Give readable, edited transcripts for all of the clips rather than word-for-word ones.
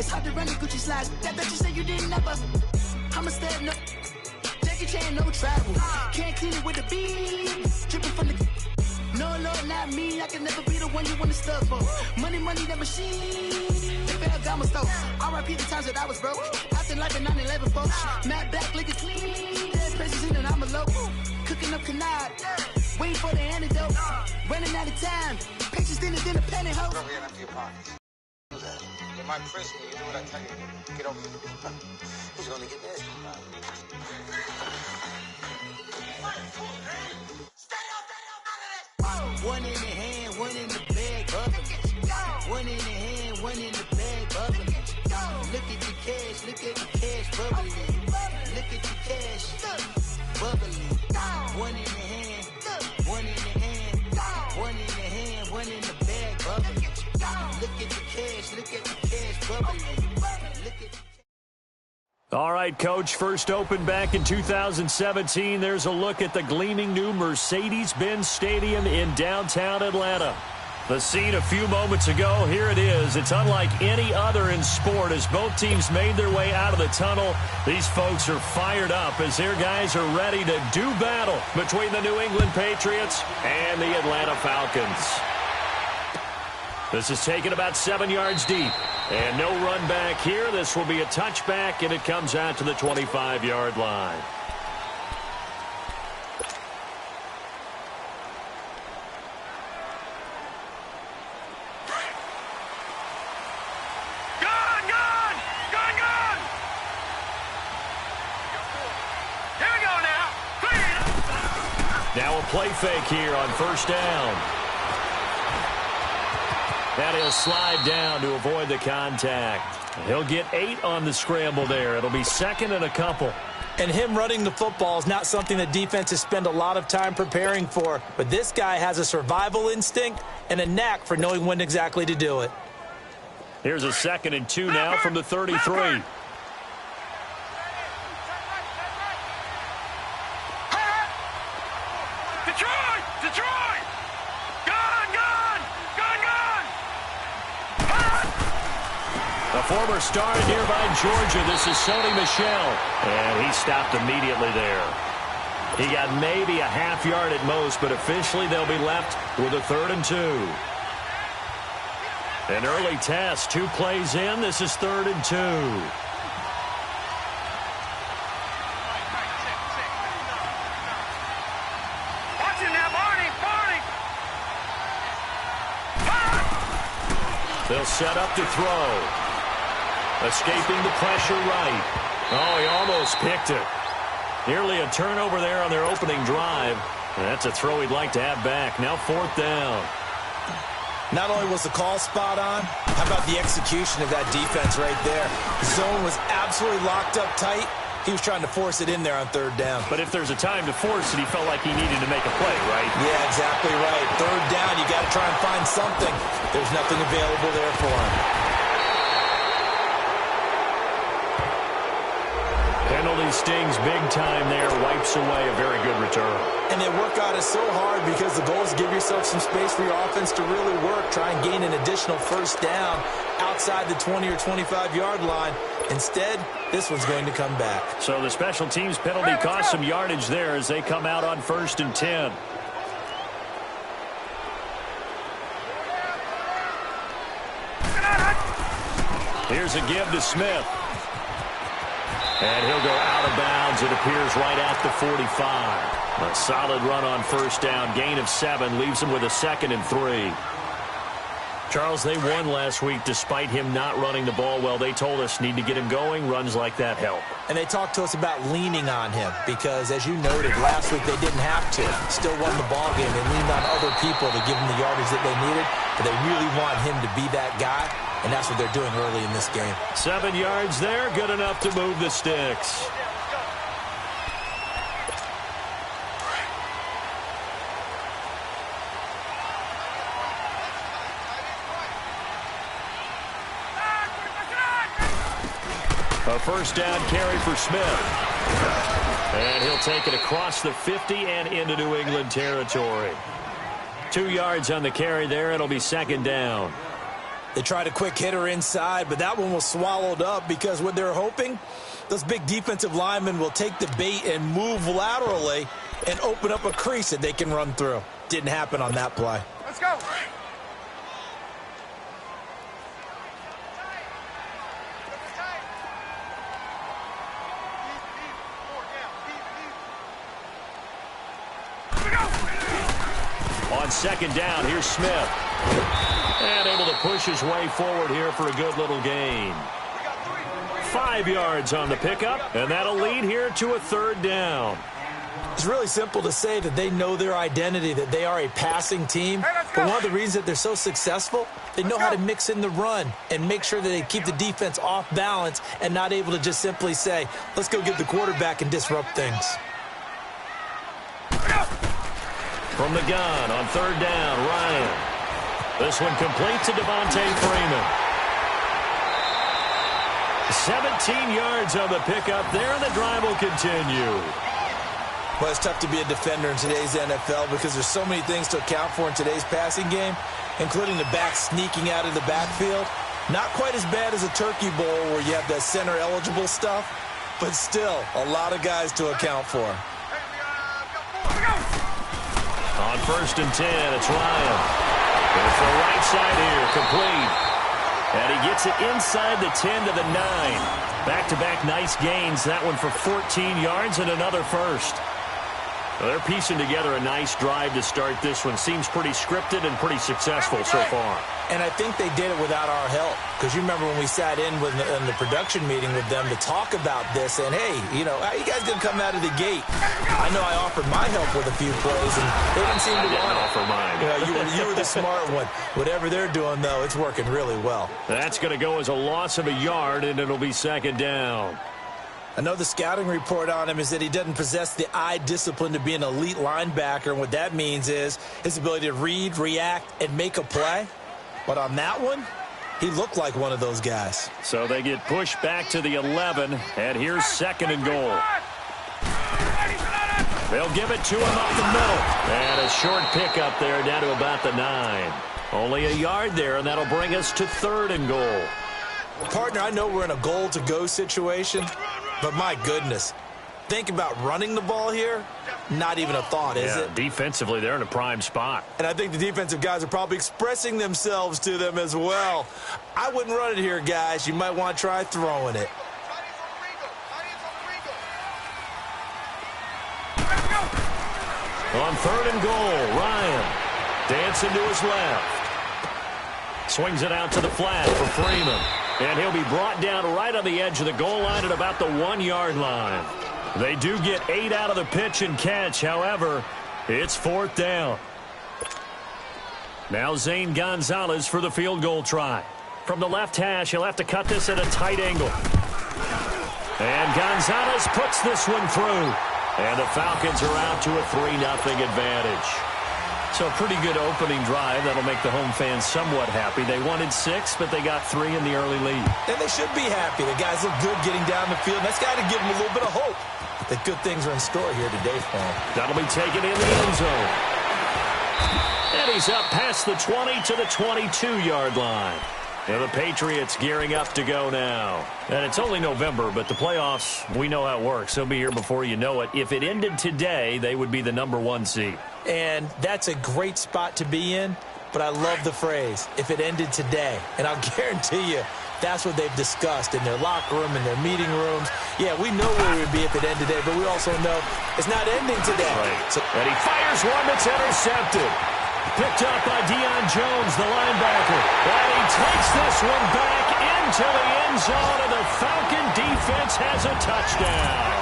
It's hard to run the Gucci slides. That bet you say you didn't never. I'm a step no. Jackie Chan, no travel. Can't clean it with a beat. Dripping from the. No, Lord, not me. I can never be the one you want to stuff for. Money, that machine. They failed, got my stuff. R.I.P. the times that I was broke. Acting like a 9/11 folks. Matt back, looking clean. Dead presses in and I'm a local. Cooking up canard. Waiting for the antidote. Running out of time. Pictures dinner, penny hoe. We're gonna empty your pockets. Do that. You might press me. You do what I tell you. Get over here. Who's gonna get this? One in the hand, one in the bag, bubbling. One in the hand, one in the bag, bubbling. Look at the cash, bubbling. Look at the cash, bubbling. One in the hand, one in the hand, one in the hand, one in the bag, bubbling. Look at the cash, bubbling. Look at the All right, Coach, first opened back in 2017. There's a look at the gleaming new Mercedes-Benz Stadium in downtown Atlanta. The scene a few moments ago, here it is. It's unlike any other in sport as both teams made their way out of the tunnel. These folks are fired up as their guys are ready to do battle between the New England Patriots and the Atlanta Falcons. This is taken about 7 yards deep. And no run back here. This will be a touchback, and it comes out to the 25-yard line. Gone! Here we go now. Now a play fake here on first down. And he'll slide down to avoid the contact. He'll get 8 on the scramble there. It'll be second and a couple. And him running the football is not something the defenses spend a lot of time preparing for. But this guy has a survival instinct and a knack for knowing when exactly to do it. Here's a 2nd and 2 now from the 33. Detroit! Gone! A former star in nearby Georgia. This is Sony Michel. And he stopped immediately there. He got maybe a half yard at most, but officially they'll be left with a 3rd and 2. An early test, 2 plays in. This is 3rd and 2. Watching now, Barney! They'll set up to throw. Escaping the pressure right. Oh, he almost picked it. Nearly a turnover there on their opening drive. And that's a throw he'd like to have back. Now 4th down. Not only was the call spot on, how about the execution of that defense right there? The zone was absolutely locked up tight. He was trying to force it in there on 3rd down. But if there's a time to force it, he felt like he needed to make a play, right? Yeah, exactly right. 3rd down, you got to try and find something. There's nothing available there for him. Penalty stings big time there. Wipes away a very good return. And they work on it so hard because the goal is to give yourself some space for your offense to really work. Try and gain an additional 1st down outside the 20 or 25-yard line. Instead, this one's going to come back. So the special teams penalty cost some yardage there as they come out on 1st and 10. Here's a give to Smith. And he'll go out of bounds, it appears, right at the 45. A solid run on 1st down. Gain of 7 leaves him with a 2nd and 3. Charles, they won last week despite him not running the ball well. They told us need to get him going. Runs like that help. And they talked to us about leaning on him because, as you noted, last week they didn't have to. Still won the ball game. They leaned on other people to give them the yardage that they needed. But they really want him to be that guy. And that's what they're doing early in this game. 7 yards there, good enough to move the sticks. A 1st down carry for Smith. And he'll take it across the 50 and into New England territory. 2 yards on the carry there. It'll be 2nd down. They tried a quick hitter inside, but that one was swallowed up because what they're hoping, those big defensive linemen will take the bait and move laterally and open up a crease that they can run through. Didn't happen on that play. Let's go. On second down, here's Smith. And able to push his way forward here for a good little gain. 5 yards on the pickup, and that'll lead here to a third down. It's really simple to say that they know their identity, that they are a passing team. But one of the reasons that they're so successful, they know how to mix in the run and make sure that they keep the defense off balance and not able to just simply say, let's go get the quarterback and disrupt things. From the gun on third down, Ryan. This one complete to Devontae Freeman. 17 yards on the pickup there, and the drive will continue. Well, it's tough to be a defender in today's NFL because there's so many things to account for in today's passing game, including the back sneaking out of the backfield. Not quite as bad as a turkey bowl where you have that center-eligible stuff, but still a lot of guys to account for. On 1st and 10, it's Ryan. It's the right side here, complete. And he gets it inside the 10 to the 9. Back-to-back nice gains. That one for 14 yards and another first. Well, they're piecing together a nice drive to start this one. Seems pretty scripted and pretty successful so far. And I think they did it without our help. Because you remember when we sat in the production meeting with them to talk about this, and hey, you know, how you guys going to come out of the gate? I know I offered my help with a few plays, and they didn't seem to want to offer mine. You were the smart one. Whatever they're doing, though, it's working really well. That's going to go as a loss of a yard, and it'll be second down. I know the scouting report on him is that he doesn't possess the eye discipline to be an elite linebacker, and what that means is his ability to read, react, and make a play. But on that one, he looked like one of those guys. So they get pushed back to the 11, and here's second and goal. They'll give it to him up the middle. And a short pickup there down to about the 9. Only a yard there, and that'll bring us to third and goal. Partner, I know we're in a goal-to-go situation, but my goodness, think about running the ball here. Not even a thought, is it? Defensively, they're in a prime spot. And I think the defensive guys are probably expressing themselves to them as well. I wouldn't run it here, guys. You might want to try throwing it. On third and goal, Ryan dancing to his left. Swings it out to the flat for Freeman. And he'll be brought down right on the edge of the goal line at about the 1-yard line. They do get 8 out of the pitch and catch. However, it's fourth down. Now Zane Gonzalez for the field goal try. From the left hash, he'll have to cut this at a tight angle. And Gonzalez puts this one through. And the Falcons are out to a 3-0 advantage. So a pretty good opening drive. That'll make the home fans somewhat happy. They wanted 6, but they got 3 in the early lead. And they should be happy. The guys look good getting down the field. That's got to give them a little bit of hope that good things are in store here today for them. That'll be taken in the end zone. And he's up past the 20 to the 22-yard line. And the Patriots gearing up to go now. And it's only November, but the playoffs, we know how it works. They'll be here before you know it. If it ended today, they would be the number 1 seed. And that's a great spot to be in, but I love the phrase, if it ended today. And I'll guarantee you, that's what they've discussed in their locker room, in their meeting rooms. Yeah, we know where we would be if it ended today, but we also know it's not ending today. Right. And he fires one that's intercepted. Picked up by Deion Jones, the linebacker. And he takes this one back into the end zone, and the Falcon defense has a touchdown.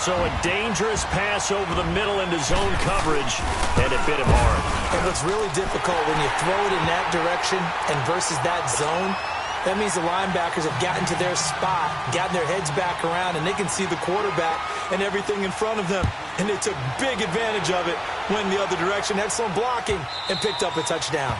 So a dangerous pass over the middle into zone coverage, and it bit him hard. And what's really difficult when you throw it in that direction and versus that zone, that means the linebackers have gotten to their spot, gotten their heads back around, and they can see the quarterback and everything in front of them. And they took big advantage of it, went the other direction, had some blocking, and picked up a touchdown.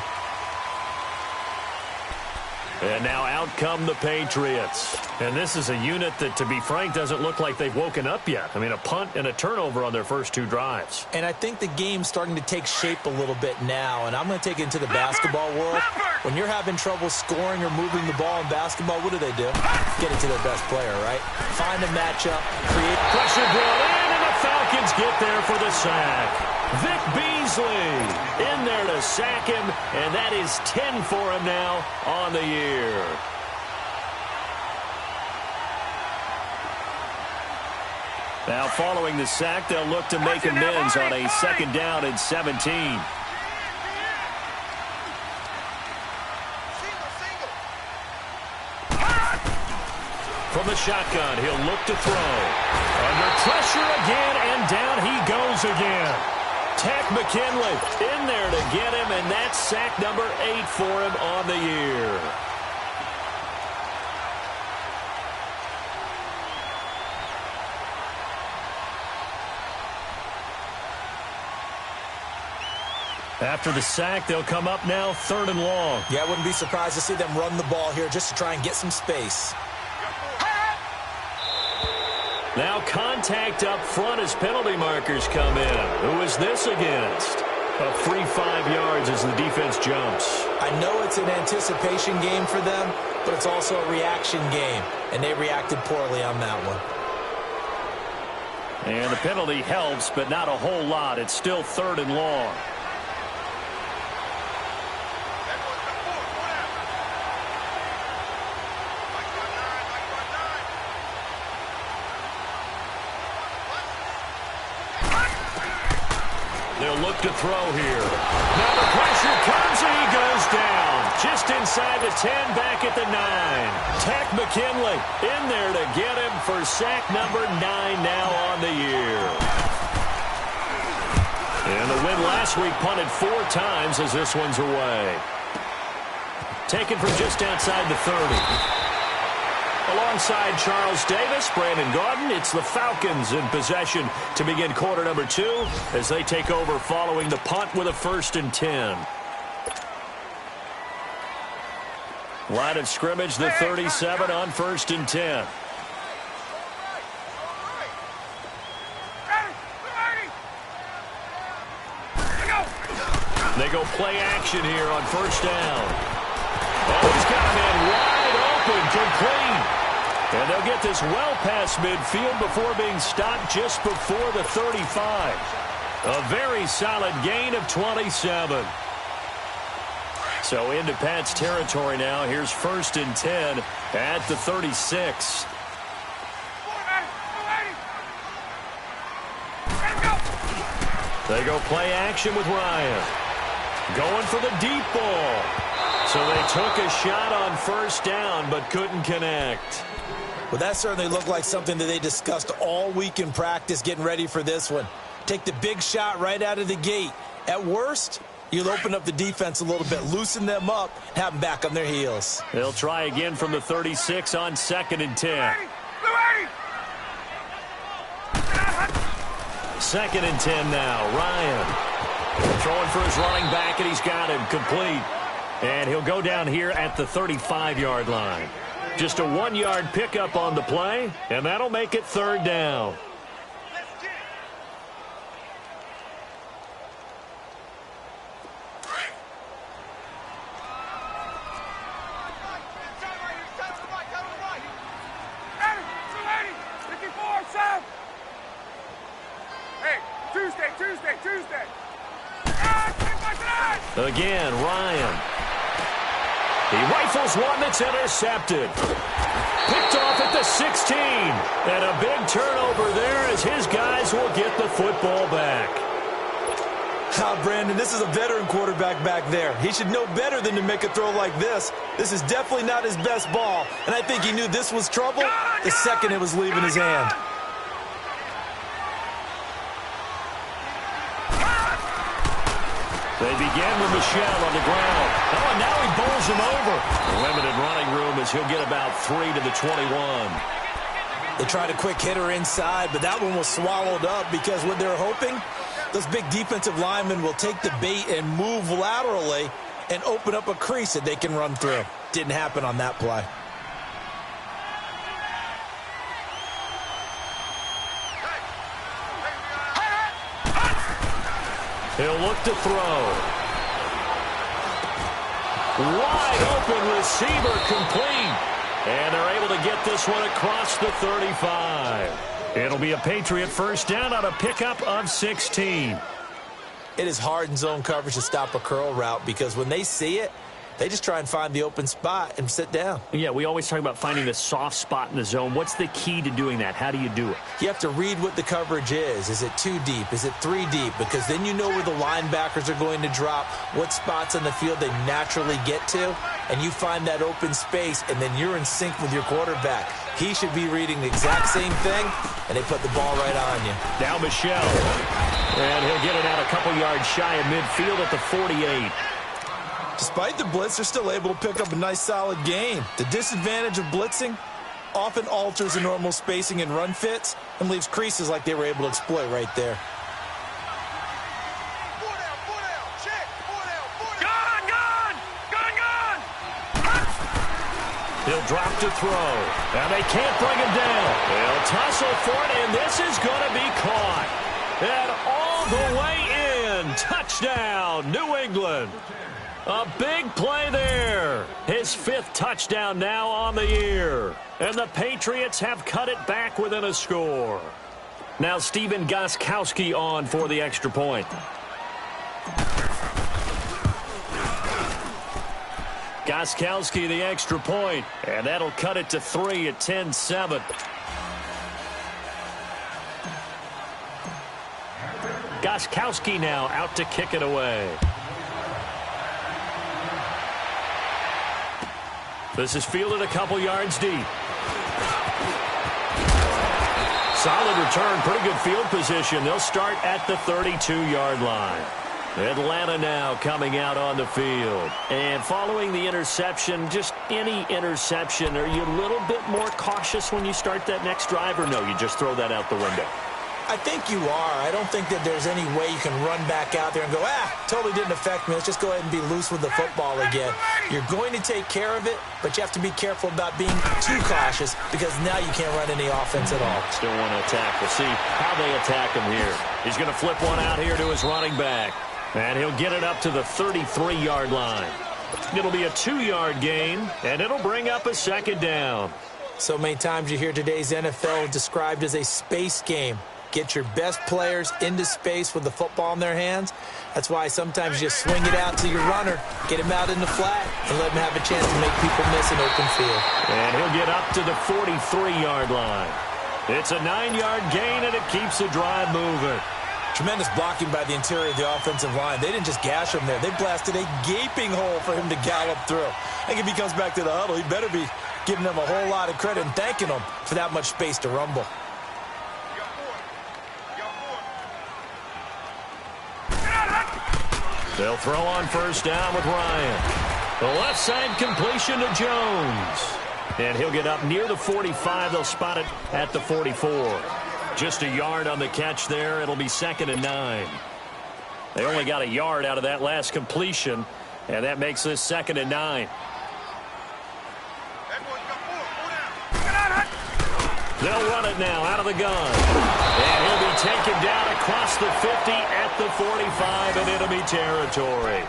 And now out come the Patriots. And this is a unit that, to be frank, doesn't look like they've woken up yet. I mean, a punt and a turnover on their first 2 drives. And I think the game's starting to take shape a little bit now. And I'm going to take it into the basketball world. When you're having trouble scoring or moving the ball in basketball, what do? Get it to their best player, right? Find a matchup, create pressure brought in, and the Falcons get there for the sack. Vic Beasley in there to sack him, and that is 10 for him now on the year. Now following the sack, they'll look to make amends on a 2nd down and 17. From the shotgun, he'll look to throw. Under pressure again, and down he goes again. Tech McKinley in there to get him, and that's sack number 8 for him on the year. After the sack, they'll come up now 3rd and long. Yeah, I wouldn't be surprised to see them run the ball here just to try and get some space. Now contact up front as penalty markers come in. Who is this against? A free 5 yards as the defense jumps. I know it's an anticipation game for them, but it's also a reaction game, and they reacted poorly on that one. And the penalty helps, but not a whole lot. It's still 3rd and long. They'll look to throw here. Now the pressure comes and he goes down. Just inside the 10, back at the 9. Tech McKinley in there to get him for sack number 9 now on the year. And the win last week punted 4 times as this one's away. Taken from just outside the 30. Alongside Charles Davis, Brandon Gaudin, it's the Falcons in possession to begin quarter number 2 as they take over following the punt with a 1st and 10. Line of scrimmage, the 37 on 1st and 10. They go play action here on 1st down. Oh, he's got a man wide open, complete. And they'll get this well past midfield before being stopped just before the 35. A very solid gain of 27. So into Pat's territory now. Here's 1st and 10 at the 36. They go play action with Ryan. Going for the deep ball. So they took a shot on 1st down but couldn't connect. Well, that certainly looked like something that they discussed all week in practice getting ready for this one. Take the big shot right out of the gate. At worst, you'll open up the defense a little bit, loosen them up, have them back on their heels. They'll try again from the 36 on 2nd and 10. 2nd and 10 now. Ryan throwing for his running back, and he's got him complete. And he'll go down here at the 35-yard line. Just a 1-yard pickup on the play, and that'll make it 3rd down. Tuesday. Again, Ryan. He rifles one that's intercepted. Picked off at the 16. And a big turnover there as his guys will get the football back. Brandon, this is a veteran quarterback back there. He should know better than to make a throw like this. This is definitely not his best ball. And I think he knew this was trouble the second it was leaving his hand. They begin with Michelle on the ground. Oh, and now he bowls him over. Limited running room as he'll get about 3 to the 21. They tried a quick hitter inside, but that one was swallowed up because what they're hoping, those big defensive linemen will take the bait and move laterally and open up a crease that they can run through. Didn't happen on that play. He'll look to throw. Wide open receiver complete. And they're able to get this one across the 35. It'll be a Patriot first down on a pickup of 16. It is hard in zone coverage to stop a curl route because when they see it, they just try and find the open spot and sit down. Yeah, we always talk about finding the soft spot in the zone. What's the key to doing that? How do you do it? You have to read what the coverage is. Is it 2 deep? Is it 3 deep? Because then you know where the linebackers are going to drop, what spots on the field they naturally get to, and you find that open space, and then you're in sync with your quarterback. He should be reading the exact same thing, and they put the ball right on you. Now Michelle. And he'll get it out a couple yards shy of midfield at the 48. Despite the blitz, they're still able to pick up a nice, solid gain. The disadvantage of blitzing often alters the normal spacing and run fits and leaves creases like they were able to exploit right there. He'll drop to throw. And they can't bring him down. They'll tussle for it, and this is going to be caught. And all the way in. Touchdown, New England. A big play there. His 5th touchdown now on the year. And the Patriots have cut it back within a score. Now Steven Gostkowski on for the extra point. Gostkowski the extra point. And that'll cut it to 3 at 10-7. Gostkowski now out to kick it away. This is fielded a couple yards deep. Solid return, pretty good field position. They'll start at the 32-yard line. Atlanta now coming out on the field. And following the interception, just any interception, are you a little bit more cautious when you start that next drive, or no, you just throw that out the window? I think you are. I don't think that there's any way you can run back out there and go, totally didn't affect me. Let's just go ahead and be loose with the football again. You're going to take care of it, but you have to be careful about being too cautious because now you can't run any offense at all. Still want to attack. We'll see how they attack him here. He's going to flip one out here to his running back. And he'll get it up to the 33-yard line. It'll be a 2-yard gain, and it'll bring up a second down. So many times you hear today's NFL described as a space game. Get your best players into space with the football in their hands. That's why sometimes you swing it out to your runner, get him out in the flat, and let him have a chance to make people miss an open field. And he'll get up to the 43-yard line. It's a 9-yard gain, and it keeps the drive moving. Tremendous blocking by the interior of the offensive line. They didn't just gash him there. They blasted a gaping hole for him to gallop through. I think if he comes back to the huddle, he better be giving them a whole lot of credit and thanking them for that much space to rumble. They'll throw on first down with Ryan. The left side completion to Jones. And he'll get up near the 45. They'll spot it at the 44. Just a yard on the catch there. It'll be 2nd and 9. They only got a yard out of that last completion, and that makes this 2nd and 9. They'll run it now out of the gun. And he'll be taken down across the 50 at the 45 and enemy territory.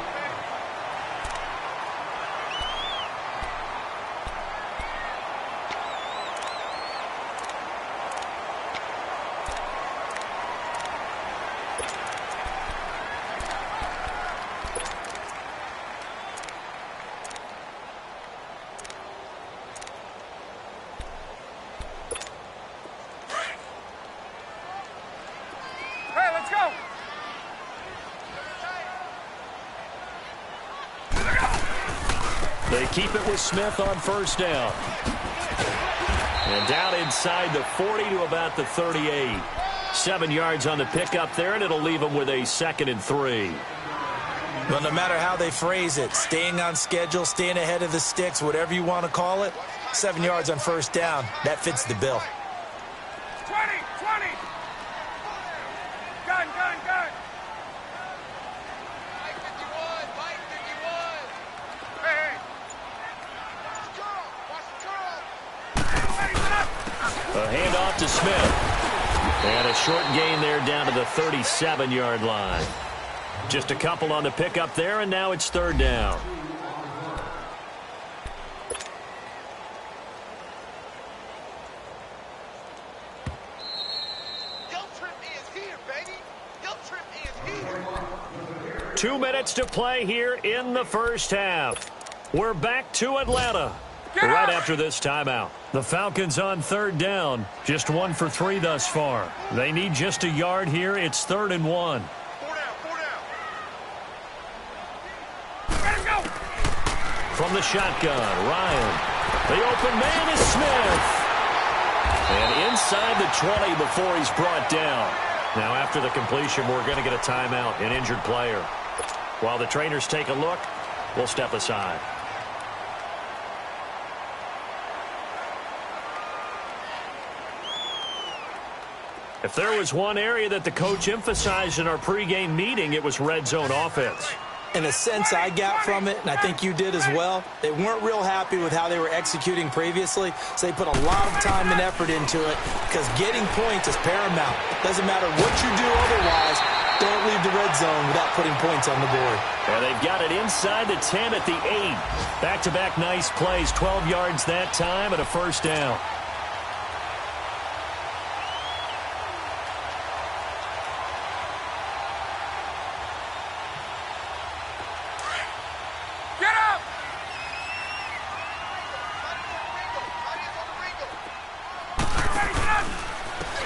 They keep it with Smith on first down. And down inside the 40 to about the 38. 7 yards on the pickup there, and it'll leave them with a 2nd and 3. Well, no matter how they phrase it, staying on schedule, staying ahead of the sticks, whatever you want to call it, 7 yards on first down, that fits the bill. 20. Gun. A handoff to Smith. And a short gain there down to the 37-yard line. Just a couple on the pickup there, and now it's third down. Guilt trip is here, baby. Guilt trip is here. 2 minutes to play here in the first half. We're back to Atlanta right after this timeout. The Falcons on third down. Just 1 for 3 thus far. They need just a yard here. It's 3rd and 1. 4 down, 4 down. Ready to go. From the shotgun, Ryan. The open man is Smith. And inside the 20 before he's brought down. Now after the completion, we're going to get a timeout, an injured player. While the trainers take a look, we'll step aside. If there was one area that the coach emphasized in our pregame meeting, it was red zone offense. In a sense I got from it, and I think you did as well, they weren't real happy with how they were executing previously, so they put a lot of time and effort into it because getting points is paramount. Doesn't matter what you do otherwise, don't leave the red zone without putting points on the board. And they've got it inside the 10 at the 8. Back-to-back nice plays, 12 yards that time and a first down.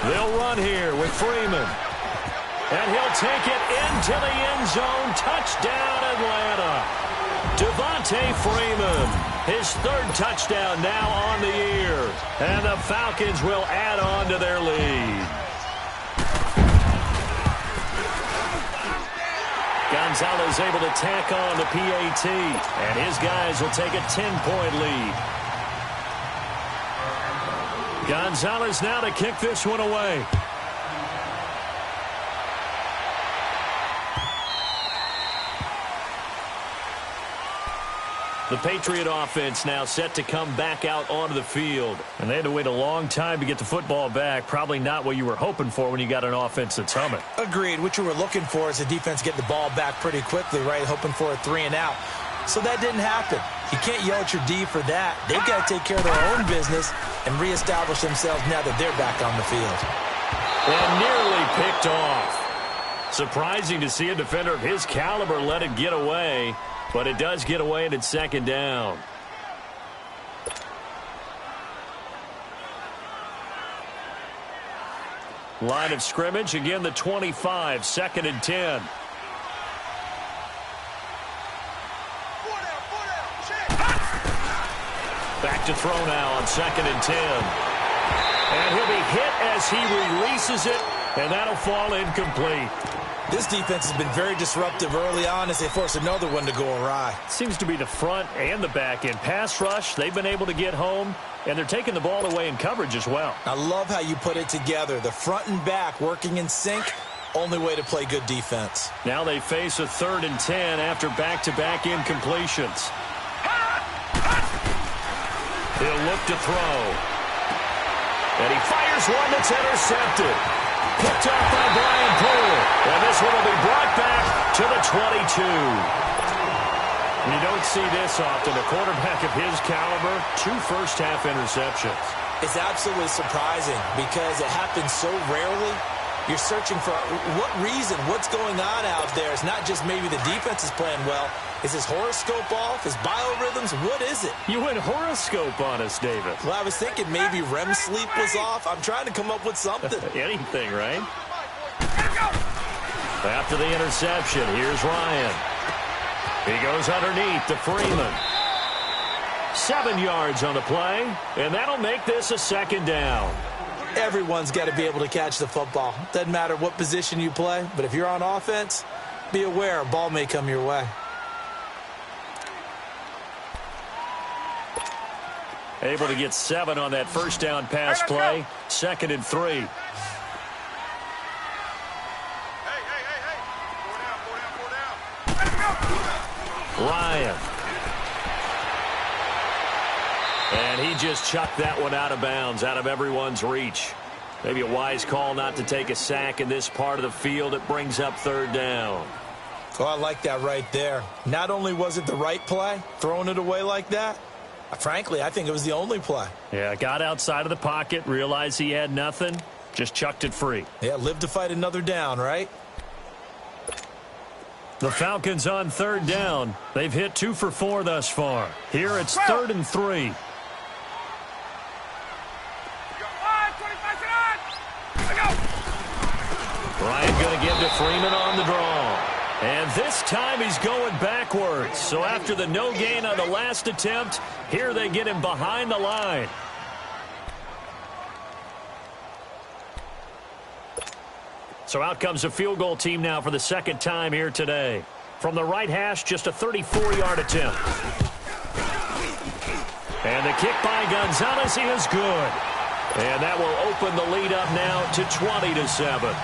They'll run here with Freeman. And he'll take it into the end zone. Touchdown, Atlanta. Devontae Freeman, his 3rd touchdown now on the year. And the Falcons will add on to their lead. Gonzalez able to tack on the PAT. And his guys will take a 10-point lead. Gonzalez now to kick this one away. The Patriot offense now set to come back out onto the field. And they had to wait a long time to get the football back. Probably not what you were hoping for when you got an offense that's humming. Agreed. What you were looking for is the defense get the ball back pretty quickly, right? Hoping for a 3-and-out. So that didn't happen. You can't yell at your D for that. They've got to take care of their own business and reestablish themselves now that they're back on the field. And nearly picked off. Surprising to see a defender of his caliber let it get away, but it does get away and it's 2nd down. Line of scrimmage, again the 25, 2nd and 10. Back to throw now on 2nd and 10. And he'll be hit as he releases it, and that'll fall incomplete. This defense has been very disruptive early on as they force another one to go awry. Seems to be the front and the back end. Pass rush, they've been able to get home, and they're taking the ball away in coverage as well. I love how you put it together. The front and back working in sync, only way to play good defense. Now they face a 3rd and 10 after back-to-back incompletions. He'll look to throw. And he fires one that's intercepted. Picked off by Brian Poole. And this one will be brought back to the 22. You don't see this often. A quarterback of his caliber, 2 first-half interceptions. It's absolutely surprising because it happens so rarely. You're searching for what reason, what's going on out there. It's not just maybe the defense is playing well. Is his horoscope off? His biorhythms? What is it? You went horoscope on us, David. Well, I was thinking maybe REM sleep was off. I'm trying to come up with something. Anything, right? After the interception, here's Ryan. He goes underneath to Freeman. 7 yards on the play, and that'll make this a 2nd down. Everyone's got to be able to catch the football. Doesn't matter what position you play, but if you're on offense, be aware a ball may come your way. Able to get 7 on that first down pass play. 2nd and 3. Hey. 4 down. Ryan. And he just chucked that one out of bounds, out of everyone's reach. Maybe a wise call not to take a sack in this part of the field. It brings up third down. Oh, I like that right there. Not only was it the right play, throwing it away like that, frankly, I think it was the only play. Yeah, got outside of the pocket, realized he had nothing, just chucked it free. Yeah, live to fight another down, right? The Falcons on third down. They've hit 2 for 4 thus far. Here it's 3rd and 3. Bryant going to give to Freeman on the draw. And this time he's going backwards. So after the no gain on the last attempt, here they get him behind the line. So out comes a field goal team now for the second time here today. From the right hash, just a 34-yard attempt. And the kick by Gonzalez is good. And that will open the lead up now to 20-7.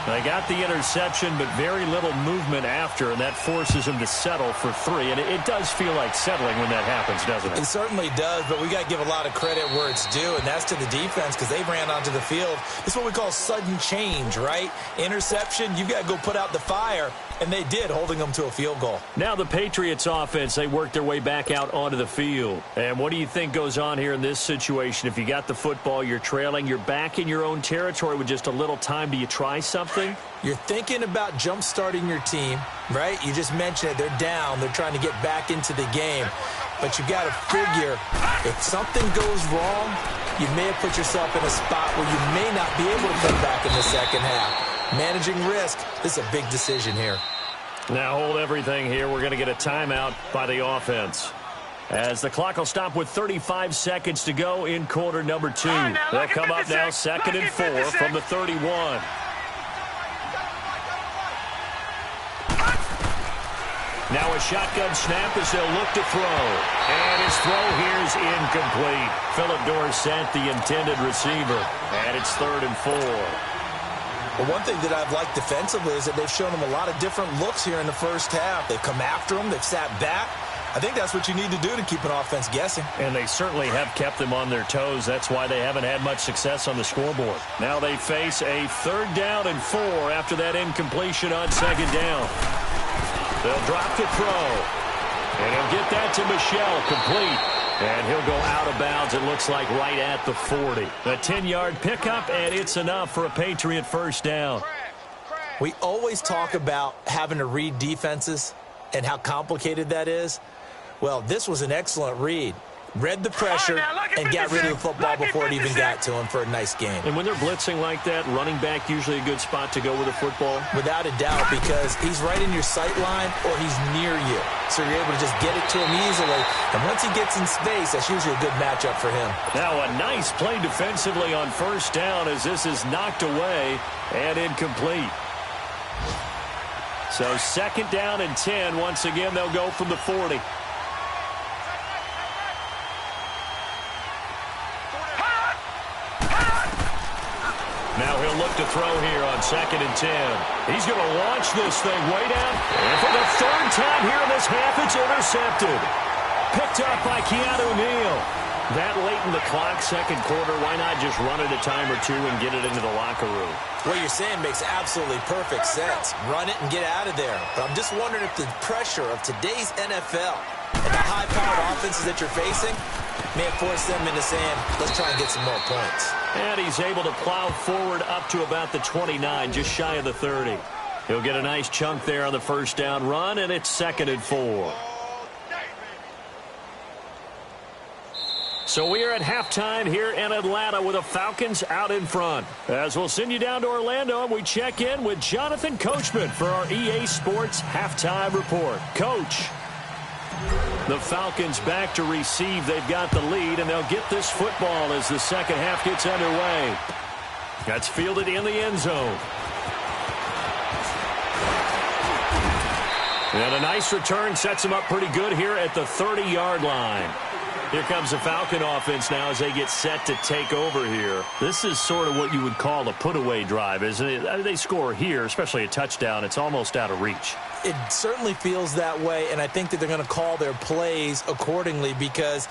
They got the interception, but very little movement after, and that forces them to settle for 3. And it does feel like settling when that happens, doesn't it? It certainly does, but we got to give a lot of credit where it's due, and that's to the defense because they ran onto the field. It's what we call sudden change, right? Interception, you've got to go put out the fire, and they did, holding them to a field goal. Now the Patriots offense, they worked their way back out onto the field. And what do you think goes on here in this situation? If you got the football, you're trailing, you're back in your own territory with just a little time. Do you try something? You're thinking about jump-starting your team, right? You just mentioned it. They're down. They're trying to get back into the game. But you got to figure if something goes wrong, you may have put yourself in a spot where you may not be able to come back in the second half. Managing risk, this is a big decision here. Now hold everything here. We're going to get a timeout by the offense. As the clock will stop with 35 seconds to go in quarter number 2. They'll come up now 2nd and 4 from the 31. Now a shotgun snap as they'll look to throw. And his throw here is incomplete. Philip Dorsett, the intended receiver. And it's 3rd and 4. Well, one thing that I've liked defensively is that they've shown them a lot of different looks here in the first half. They've come after them. They've sat back. I think that's what you need to do to keep an offense guessing. And they certainly have kept them on their toes. That's why they haven't had much success on the scoreboard. Now they face a 3rd down and 4 after that incompletion on 2nd down. They'll drop to throw. And he'll get that to Michel, complete. And he'll go out of bounds, it looks like, right at the 40. A 10-yard pickup, and it's enough for a Patriot first down. We always talk about having to read defenses and how complicated that is. Well, this was an excellent read. Read the pressure and got rid of the football before it even got to him for a nice game. And when they're blitzing like that, running back usually a good spot to go with the football? Without a doubt, because he's right in your sight line or he's near you. So you're able to just get it to him easily. And once he gets in space, that's usually a good matchup for him. Now a nice play defensively on first down as this is knocked away and incomplete. So 2nd down and 10. Once again, they'll go from the 40. Now he'll look to throw here on 2nd and 10. He's going to launch this thing way down. And for the 3rd time here in this half, it's intercepted. Picked up by Keanu Neal. That late in the clock, 2nd quarter, why not just run it a time or two and get it into the locker room? What you're saying makes absolutely perfect sense. Run it and get out of there. But I'm just wondering if the pressure of today's NFL and the high-powered offenses that you're facing may have forced them into saying, let's try and get some more points. And he's able to plow forward up to about the 29, just shy of the 30. He'll get a nice chunk there on the first down run, and it's 2nd and 4. So we are at halftime here in Atlanta with the Falcons out in front. As we'll send you down to Orlando, and we check in with Jonathan Coachman for our EA Sports Halftime Report. Coach. The Falcons back to receive. They've got the lead, and they'll get this football as the second half gets underway. That's fielded in the end zone. And a nice return sets them up pretty good here at the 30-yard line. Here comes the Falcon offense now as they get set to take over here. This is sort of what you would call a put-away drive, isn't it? They score here, especially a touchdown. It's almost out of reach. It certainly feels that way, and I think that they're going to call their plays accordingly because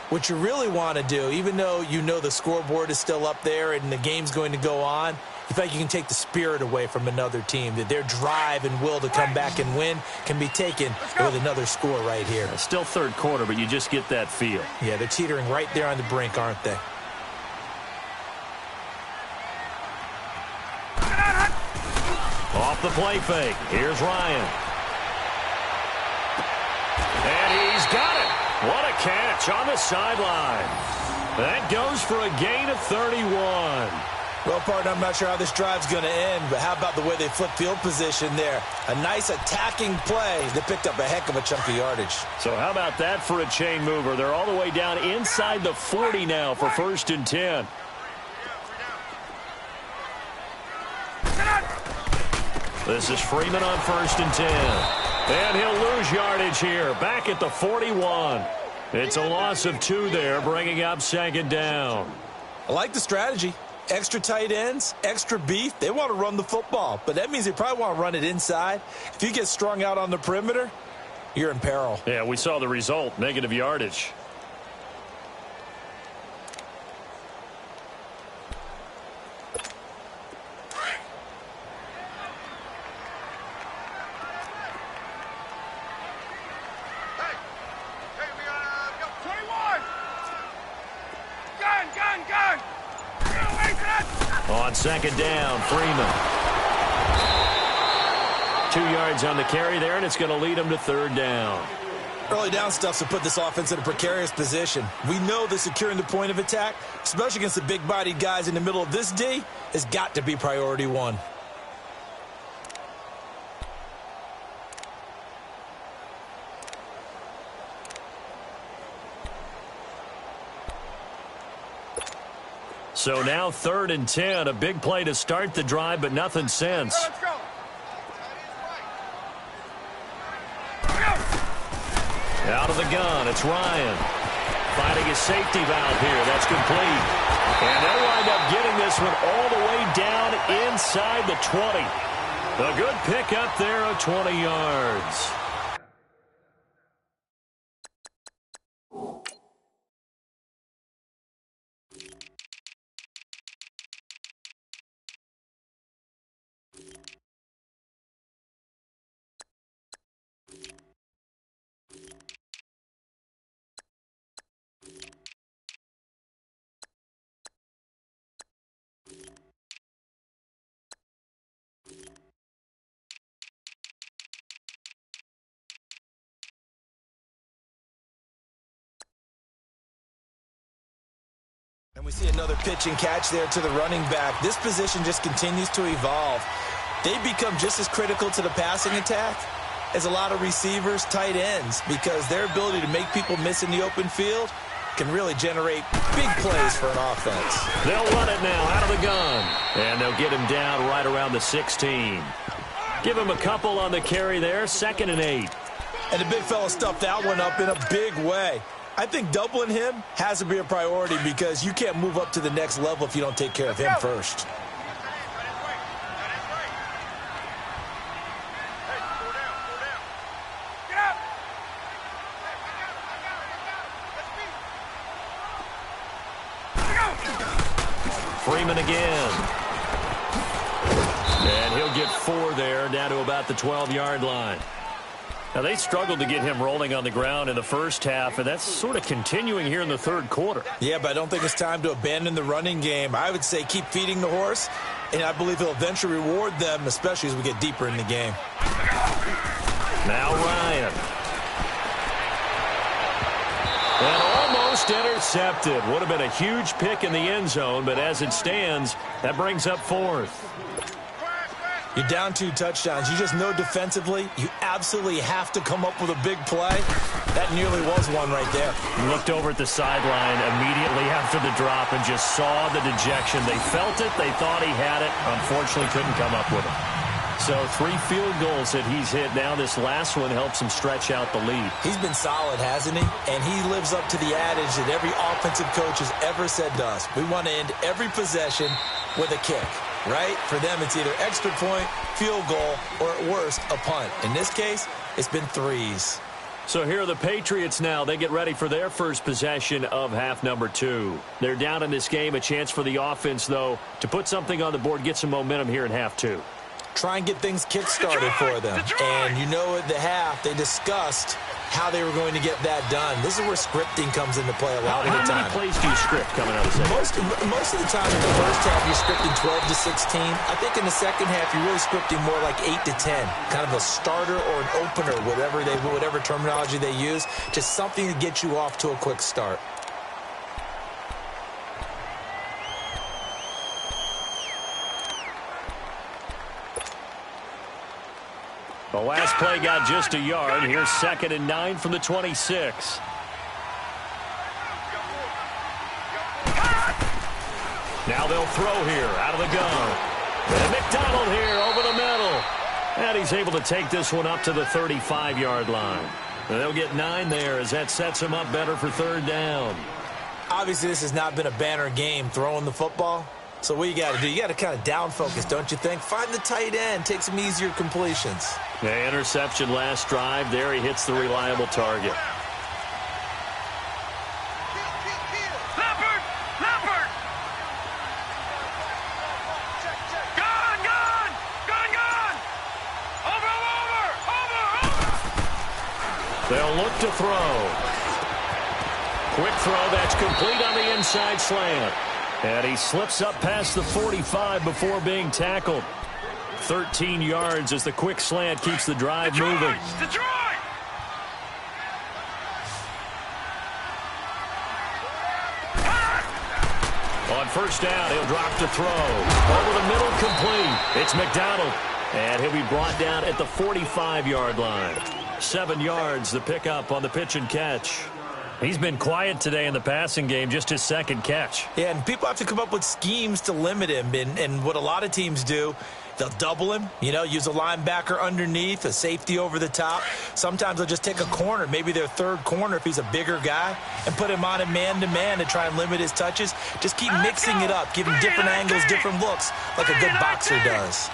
What you really want to do, even though you know the scoreboard is still up there and the game's going to go on, you feel like you can take the spirit away from another team, that their drive and will to come back and win can be taken with another score right here. Still third quarter, but you just get that feel. Yeah, they're teetering right there on the brink, aren't they? Off the play fake. Here's Ryan. And he's got it. What a catch on the sideline. That goes for a gain of 31. Well, partner, I'm not sure how this drive's going to end, but how about the way they flip field position there? A nice attacking play that picked up a heck of a chunk of yardage. So how about that for a chain mover? They're all the way down inside the 40 now for 1st and 10. This is Freeman on 1st and 10. And he'll lose yardage here, back at the 41. It's a loss of 2 there, bringing up 2nd down. I like the strategy. Extra tight ends, extra beef. They want to run the football, but that means they probably want to run it inside. If you get strung out on the perimeter, you're in peril. Yeah, we saw the result, negative yardage. On 2nd down, Freeman. 2 yards on the carry there, and it's going to lead him to 3rd down. Early down stuff to put this offense in a precarious position. We know that securing the point of attack, especially against the big-bodied guys in the middle of this D, has got to be priority 1. So now 3rd and 10, a big play to start the drive, but nothing since. Let's go. Out of the gun, it's Ryan. Finding his safety valve here. That's complete. And they'll wind up getting this one all the way down inside the 20. A good pickup there of 20 yards. And we see another pitch and catch there to the running back. This position just continues to evolve. They become just as critical to the passing attack as a lot of receivers, tight ends, because their ability to make people miss in the open field can really generate big plays for an offense. They'll run it now out of the gun. And they'll get him down right around the 16. Give him a couple on the carry there, 2nd and 8. And the big fella stuffed that one up in a big way. I think doubling him has to be a priority because you can't move up to the next level if you don't take care of him first. Freeman again. And he'll get 4 there, down to about the 12-yard line. Now, they struggled to get him rolling on the ground in the first half, and that's sort of continuing here in the 3rd quarter. Yeah, but I don't think it's time to abandon the running game. I would say keep feeding the horse, and I believe he'll eventually reward them, especially as we get deeper in the game. Now Ryan. And almost intercepted. Would have been a huge pick in the end zone, but as it stands, that brings up 4th. You're down 2 touchdowns. You just know defensively you absolutely have to come up with a big play. That nearly was one right there. Looked over at the sideline immediately after the drop and just saw the dejection. They felt it. They thought he had it. Unfortunately, couldn't come up with it. So 3 field goals that he's hit. Now this last one helps him stretch out the lead. He's been solid, hasn't he? And he lives up to the adage that every offensive coach has ever said to us. We want to end every possession with a kick. Right? For them, it's either extra point, field goal, or at worst, a punt. In this case, it's been 3s. So here are the Patriots now. They get ready for their first possession of half number 2. They're down in this game. A chance for the offense, though, to put something on the board, get some momentum here in half 2. Try and get things kick-started for them. And you know at the half, they discussed how they were going to get that done. This is where scripting comes into play a lot of the time. How many plays do you script coming out of the second? Most of the time in the first half, you're scripting 12 to 16. I think in the second half, you're really scripting more like 8 to 10. Kind of a starter or an opener, whatever terminology they use. Just something to get you off to a quick start. The last play got just a yard. Here's 2nd and 9 from the 26. Now they'll throw here out of the gun. And McDonald here over the middle. And he's able to take this one up to the 35-yard line. And they'll get 9 there as that sets him up better for 3rd down. Obviously, this has not been a banner game throwing the football. So what you got to do, you got to kind of down focus, don't you think? Find the tight end, take some easier completions. The interception last drive. There he hits the reliable target. Leopard! Leopard! Gone! Gone! Gone! Gone! Over! They'll look to throw. Quick throw, that's complete on the inside slant. And he slips up past the 45 before being tackled. 13 yards as the quick slant keeps the drive moving. Detroit! On 1st down, he'll drop to throw. Over the middle, complete. It's McDonald. And he'll be brought down at the 45-yard line. 7 yards, the pickup on the pitch and catch. He's been quiet today in the passing game, just his 2nd catch. Yeah, and people have to come up with schemes to limit him. And what a lot of teams do, they'll double him, use a linebacker underneath, a safety over the top. Sometimes they'll just take a corner, maybe their 3rd corner if he's a bigger guy, and put him on a man-to-man to try and limit his touches. Just keep mixing it up, give him different angles, different looks, like a good boxer does.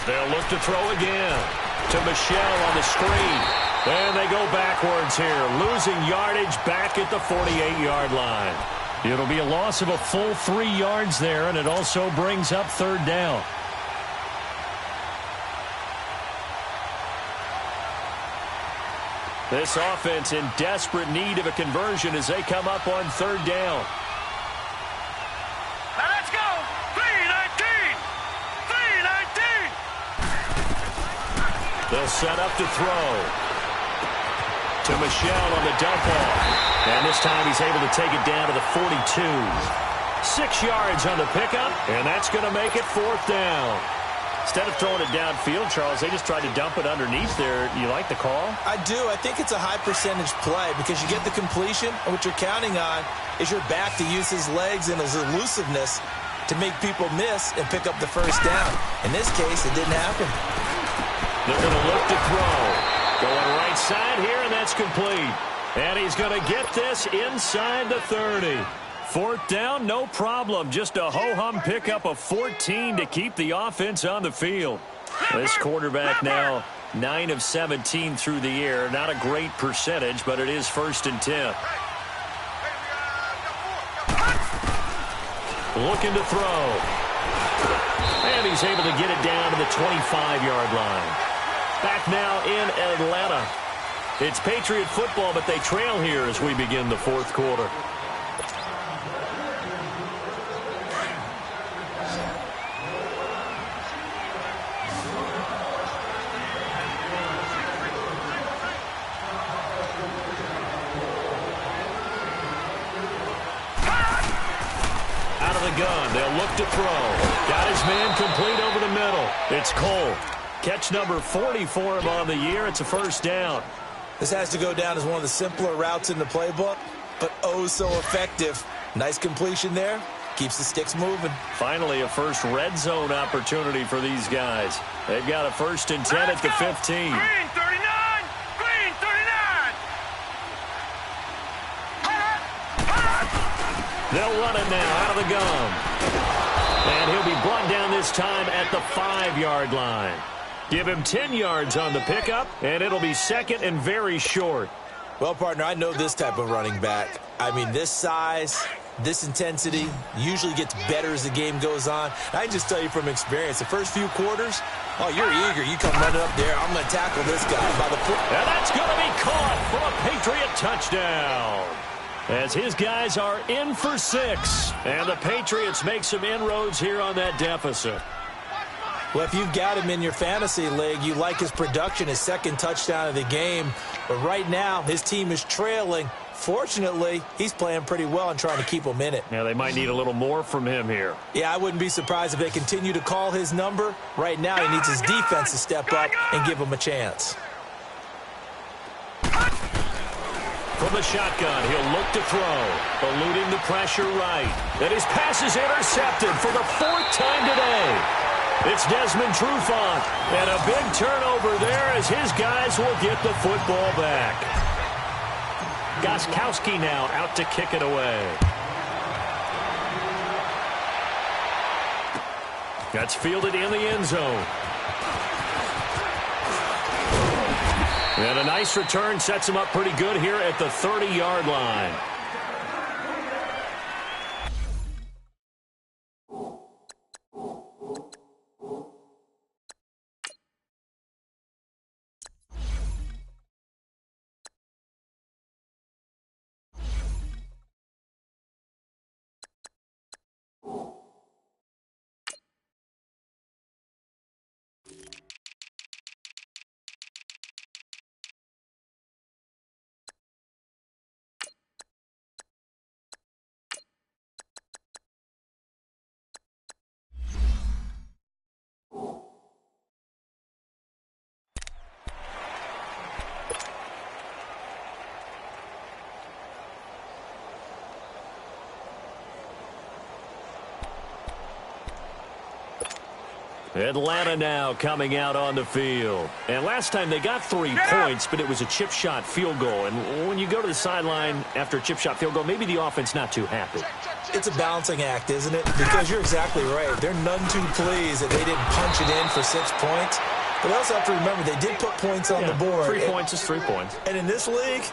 They'll look to throw again to Michelle on the screen. And they go backwards here, losing yardage back at the 48-yard line. It'll be a loss of a full 3 yards there, and it also brings up 3rd down. This offense in desperate need of a conversion as they come up on 3rd down. Now let's go! 3-19! 3-19! They'll set up to throw. To Michelle on the dump off. And this time he's able to take it down to the 42. 6 yards on the pickup, and that's going to make it 4th down. Instead of throwing it downfield, Charles, they just tried to dump it underneath there. You like the call? I do. I think it's a high percentage play because you get the completion, and what you're counting on is your back to use his legs and his elusiveness to make people miss and pick up the 1st down. In this case, it didn't happen. They're going to look to throw. Going right side here, and that's complete. And he's going to get this inside the 30. 4th down, no problem. Just a ho-hum pickup of 14 to keep the offense on the field. This quarterback now 9 of 17 through the air. Not a great percentage, but it is 1st and 10. Looking to throw. And he's able to get it down to the 25-yard line. Back now in Atlanta. It's Patriot football, but they trail here as we begin the 4th quarter. Out of the gun, they'll look to throw. Got his man complete over the middle. It's Cole. Catch number 40 for him on the year. It's a 1st down. This has to go down as one of the simpler routes in the playbook, but oh so effective. Nice completion there. Keeps the sticks moving. Finally, a first red zone opportunity for these guys. They've got a 1st and 10 at the 15. Green 39! Green 39! They'll run it now out of the gun. And he'll be brought down this time at the 5-yard line. Give him 10 yards on the pickup, and it'll be second and very short. Well, partner, I know this type of running back. I mean, this size, this intensity usually gets better as the game goes on. I can just tell you from experience, the first few quarters, oh, you're eager. You come running up there. I'm going to tackle this guy by the foot. And that's going to be caught for a Patriot touchdown. As his guys are in for 6. And the Patriots make some inroads here on that deficit. Well, if you've got him in your fantasy league, you like his production, his second touchdown of the game. But right now, his team is trailing. Fortunately, he's playing pretty well and trying to keep them in it. Yeah, they might need a little more from him here. Yeah, I wouldn't be surprised if they continue to call his number. Right now, he needs his defense to step up and give him a chance. From the shotgun, he'll look to throw, eluding the pressure right. And his pass is intercepted for the 4th time today. It's Desmond Trufant, and a big turnover there as his guys will get the football back. Gostkowski now out to kick it away. That's fielded in the end zone. And a nice return sets him up pretty good here at the 30-yard line. Atlanta now coming out on the field. And last time they got 3 points, but it was a chip shot field goal. And when you go to the sideline after a chip shot field goal, maybe the offense not too happy. It's a balancing act, isn't it? Because you're exactly right. They're none too pleased that they didn't punch it in for 6 points. But they also have to remember they did put points on the board. 3 points is 3 points. And in this league,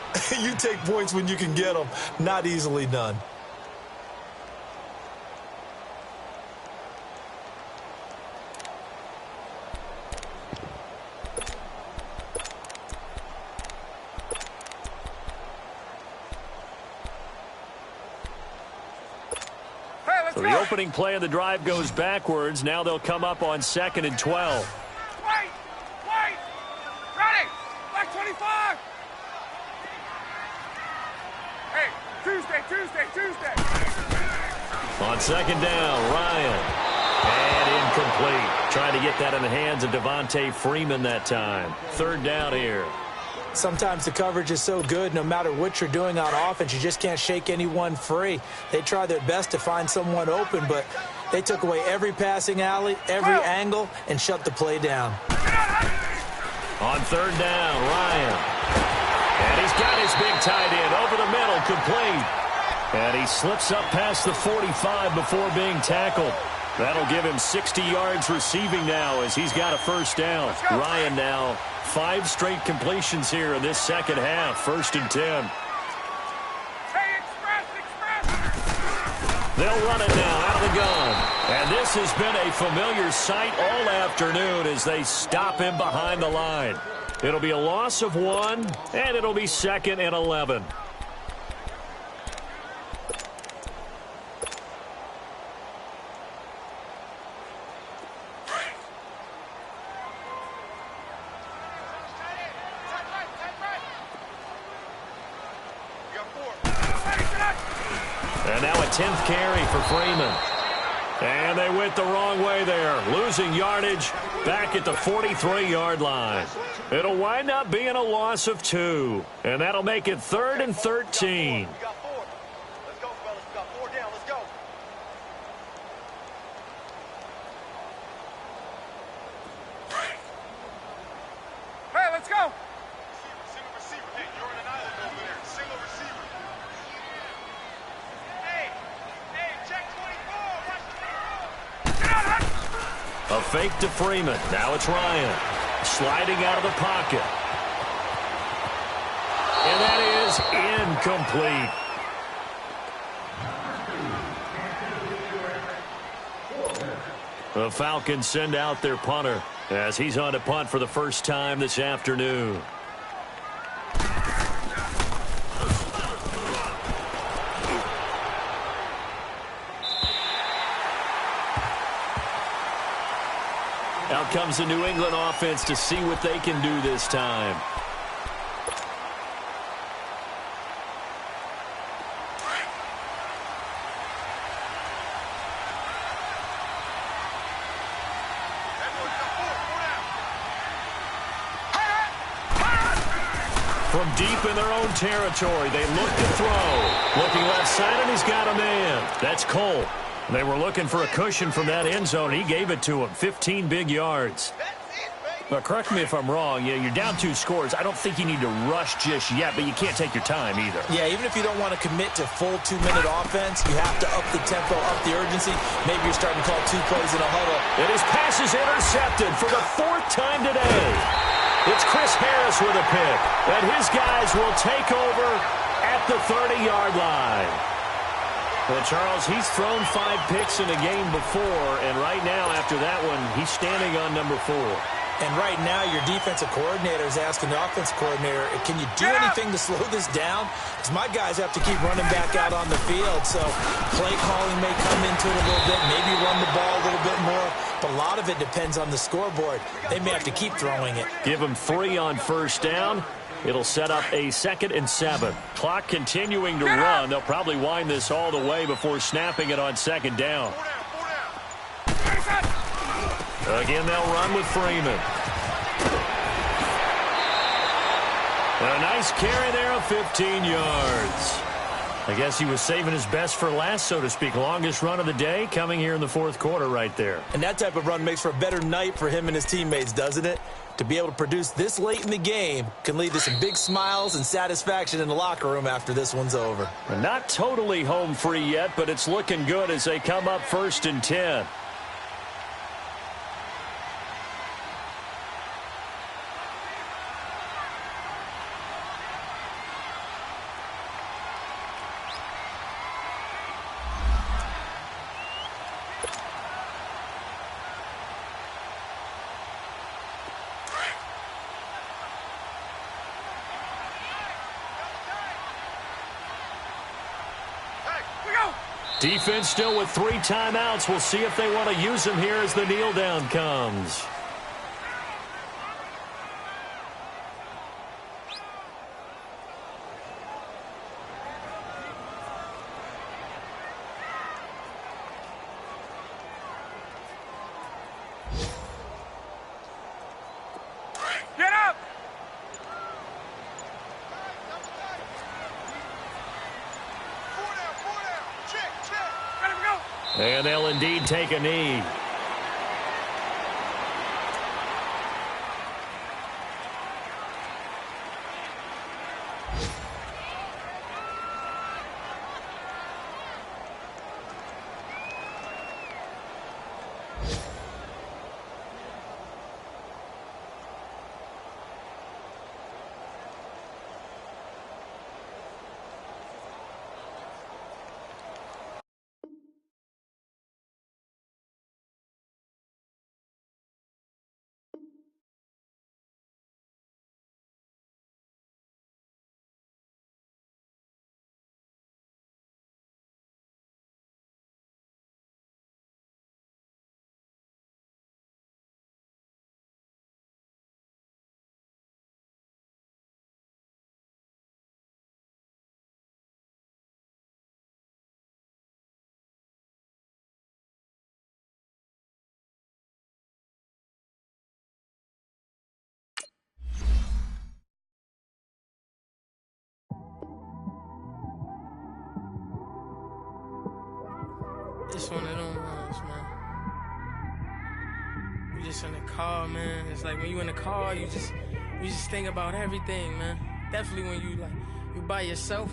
you take points when you can get them. Not easily done. So the opening play of the drive goes backwards. Now they'll come up on 2nd and 12. Wait! Ready! Black 25! Hey, Tuesday! On 2nd down, Ryan. And incomplete. Trying to get that in the hands of Devontae Freeman that time. 3rd down here. Sometimes the coverage is so good, no matter what you're doing on offense, you just can't shake anyone free. They try their best to find someone open, but they took away every passing alley, every angle, and shut the play down. On 3rd down, Ryan. And he's got his big tight end over the middle, complete. And he slips up past the 45 before being tackled. That'll give him 60 yards receiving now as he's got a 1st down. Ryan now 5 straight completions here in this second half. 1st and 10. Hey, express! They'll run it now out of the gun. And this has been a familiar sight all afternoon as they stop him behind the line. It'll be a loss of 1, and it'll be 2nd and 11. And now a 10th carry for Freeman. And they went the wrong way there, losing yardage back at the 43-yard line. It'll wind up being a loss of 2, and that'll make it 3rd and 13. We got 4. Let's go, fellas. We got 4 down. Let's go. Hey, let's go. Receiver. Hey, you're on an island over there. Single receiver. Hey, check 24. Watch the A fake to Freeman. Now it's Ryan. Sliding out of the pocket. And that is incomplete. The Falcons send out their punter as he's on to punt for the first time this afternoon. Out comes the New England offense to see what they can do this time. From deep in their own territory, they look to throw. Looking left side, and he's got a man. That's Cole. They were looking for a cushion from that end zone. He gave it to him. 15 big yards. But correct me if I'm wrong. Yeah, you're down 2 scores. I don't think you need to rush just yet, but you can't take your time either. Yeah, even if you don't want to commit to full 2-minute offense, you have to up the tempo, up the urgency. Maybe you're starting to call 2 plays in a huddle. And his pass is intercepted for the 4th time today. It's Chris Harris with a pick. And his guys will take over at the 30-yard line. Well, Charles, he's thrown 5 picks in a game before, and right now, after that one, he's standing on number 4. And right now, your defensive coordinator is asking the offensive coordinator, can you do anything to slow this down? Because my guys have to keep running back out on the field, so play calling may come into it a little bit, maybe run the ball a little bit more, but a lot of it depends on the scoreboard. They may have to keep throwing it. Give them 3 on first down. It'll set up a 2nd and 7. Clock continuing to run. They'll probably wind this all the way before snapping it on 2nd down. Again, they'll run with Freeman. A nice carry there of 15 yards. I guess he was saving his best for last, so to speak. Longest run of the day coming here in the 4th quarter right there. And that type of run makes for a better night for him and his teammates, doesn't it? To be able to produce this late in the game can lead to some big smiles and satisfaction in the locker room after this one's over. Not totally home free yet, but it's looking good as they come up 1st and 10. Defense still with 3 timeouts. We'll see if they want to use them here as the kneel down comes. Get up! And they'll indeed take a knee. It's one of them ones, man. You just in the car, man. It's like when you in the car, you just think about everything, man. Definitely when you by yourself,